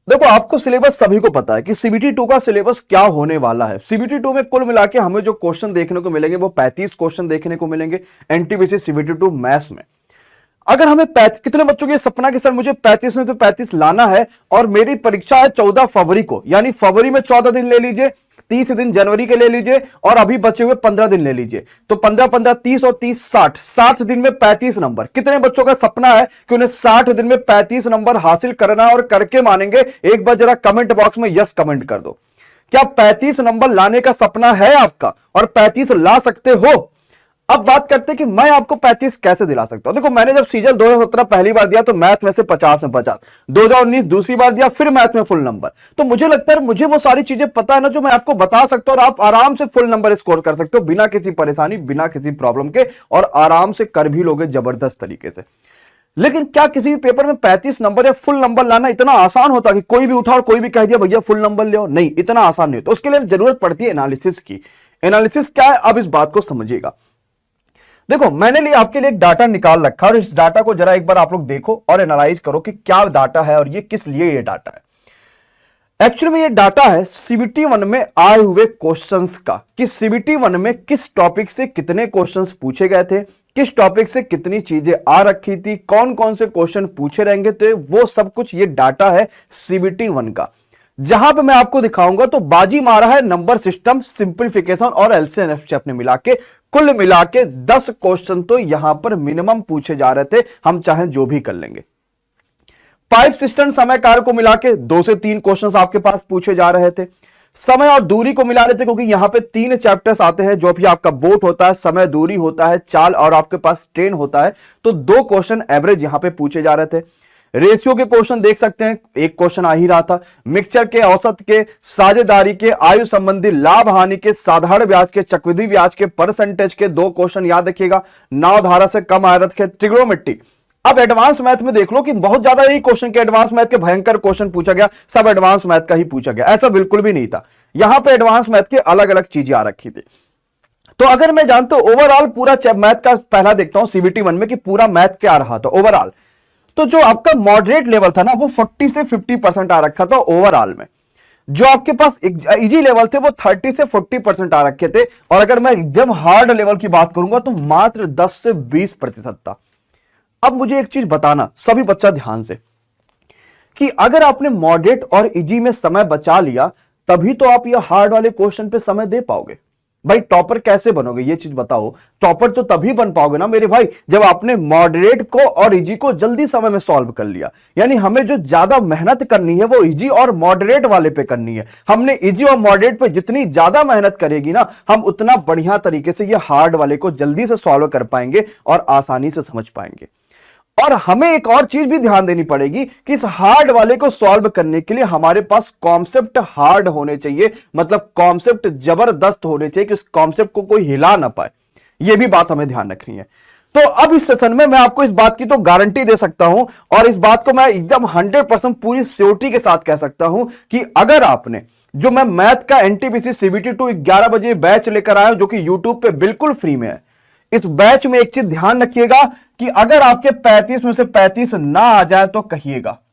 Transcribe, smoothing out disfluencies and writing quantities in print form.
देखो, आपको सिलेबस सभी को पता है कि सीबीटी 2 का सिलेबस क्या होने वाला है। सीबीटी 2 में कुल मिला के हमें जो क्वेश्चन देखने को मिलेंगे वो 35 क्वेश्चन देखने को मिलेंगे एनटीपीसी सीबीटी 2 मैथ्स में। अगर हमें कितने बच्चों के सपना कि सर मुझे 35 में तो 35 लाना है और मेरी परीक्षा है 14 फरवरी को, यानी फरवरी में 14 दिन ले लीजिए, 30 दिन जनवरी के ले लीजिए और अभी बचे हुए 15 दिन ले लीजिए, तो 15 15 30 और 30 60, 60 दिन में 35 नंबर। कितने बच्चों का सपना है कि उन्हें 60 दिन में 35 नंबर हासिल करना है और करके मानेंगे? एक बार जरा कमेंट बॉक्स में यस कमेंट कर दो। क्या 35 नंबर लाने का सपना है आपका और 35 ला सकते हो? अब बात करते हैं कि मैं आपको 35 कैसे दिला सकता हूं। देखो, मैंने जब सीजल 2017 पहली बार दिया तो मैथ में से 50 में 50, 2019 दूसरी बार दिया फिर मैथ में फुल नंबर। तो मुझे लगता है मुझे वो सारी चीजें पता है ना जो मैं आपको बता सकता हूं और आप आराम से फुल नंबर स्कोर कर सकते हो बिना किसी परेशानी, बिना किसी प्रॉब्लम के, और आराम से कर भी लोगे जबरदस्त तरीके से। लेकिन क्या किसी भी पेपर में 35 नंबर या फुल नंबर लाना इतना आसान होता कि कोई भी उठा और कोई भी कह दिया भैया फुल नंबर ले आओ? नहीं, इतना आसान नहीं होता। उसके लिए जरूरत पड़ती है एनालिसिस की। एनालिसिस क्या है, अब इस बात को समझिएगा। देखो, मैंने आपके लिए एक डाटा निकाल रखा और इस डाटा को जरा एक बार आप लोग देखो और एनालाइज करो कि क्या डाटा है और ये किस लिए ये डाटा है। एक्चुअली में ये डाटा है सीबीटी 1 में आए हुए क्वेश्चंस का, कि सीबीटी 1 में किस टॉपिक से कितने क्वेश्चंस पूछे गए थे, किस टॉपिक से कितनी चीजें आ रखी थी, कौन कौन से क्वेश्चन पूछे रहेंगे, तो वो सब कुछ ये डाटा है सीबीटी 1 का। जहां पे मैं आपको दिखाऊंगा तो बाजी मारा है नंबर सिस्टम, सिंपलीफिकेशन और एलसीएम एफसीएफ ने मिला के, कुल मिला के 10 क्वेश्चन तो यहां पर मिनिमम पूछे जा रहे थे, हम चाहें जो भी कर लेंगे। 5 सिस्टम समय कार्य को मिला के 2 से 3 क्वेश्चन आपके पास पूछे जा रहे थे। समय और दूरी को मिला रहे थे क्योंकि यहां पे 3 चैप्टर्स आते हैं, जो भी आपका बोट होता है, समय दूरी होता है, चाल और आपके पास ट्रेन होता है, तो 2 क्वेश्चन एवरेज यहां पे पूछे जा रहे थे। रेशियो के क्वेश्चन देख सकते हैं, एक क्वेश्चन आ ही रहा था। मिक्सचर के, औसत के, साझेदारी के, आयु संबंधी, लाभ हानि के, साधारण ब्याज के, चक्रवृद्धि ब्याज के, परसेंटेज के 2 क्वेश्चन याद रखिएगा। नाव धारा से कम आयत के, ट्रिग्नोमेट्री। अब एडवांस मैथ में देख लो कि बहुत ज्यादा यही क्वेश्चन के एडवांस मैथ के भयंकर क्वेश्चन पूछा गया, सब एडवांस मैथ का ही पूछा गया, ऐसा बिल्कुल भी नहीं था। यहां पे एडवांस मैथ के अलग अलग चीजें आ रखी थी। तो अगर मैं जानता हूं ओवरऑल पूरा मैथ का, पहला देखता हूं सीबीटी 1 में कि पूरा मैथ क्या आ रहा था ओवरऑल, तो जो आपका मॉडरेट लेवल था ना वो 40 से 50% आ रखा था ओवरऑल में। जो आपके पास इजी लेवल थे वो 30 से 40% आ रखे थे, और अगर मैं एकदम हार्ड लेवल की बात करूंगा तो मात्र 10 से 20% था। अब मुझे एक चीज बताना सभी बच्चा ध्यान से, कि अगर आपने मॉडरेट और इजी में समय बचा लिया तभी तो आप ये हार्ड वाले क्वेश्चन पे समय दे पाओगे। भाई टॉपर कैसे बनोगे ये चीज बताओ। टॉपर तो तभी बन पाओगे ना मेरे भाई जब आपने मॉडरेट को और इजी को जल्दी समय में सॉल्व कर लिया। यानी हमें जो ज्यादा मेहनत करनी है वो इजी और मॉडरेट वाले पे करनी है। हमने इजी और मॉडरेट पे जितनी ज्यादा मेहनत करेगी ना, हम उतना बढ़िया तरीके से ये हार्ड वाले को जल्दी से सॉल्व कर पाएंगे और आसानी से समझ पाएंगे। और हमें एक और चीज भी ध्यान देनी पड़ेगी कि इस हार्ड वाले को सॉल्व करने के लिए हमारे पास कॉन्सेप्ट हार्ड होने चाहिए, मतलब कॉन्सेप्ट जबरदस्त होने चाहिए कि उस कॉन्सेप्ट को कोई हिला ना पाए। यह भी बात हमें ध्यान रखनी है। तो अब इस सेशन में मैं आपको इस बात की तो गारंटी दे सकता हूं, और इस बात को मैं एकदम 100% पूरी श्योरिटी के साथ कह सकता हूं कि अगर आपने जो मैं मैथ का एनटीपीसी सीबीटी 2 11 बजे बैच लेकर आया हूं जो कि यूट्यूब पे बिल्कुल फ्री में है, इस बैच में एक चीज ध्यान रखिएगा कि अगर आपके 35 में से 35 ना आ जाए तो कहिएगा।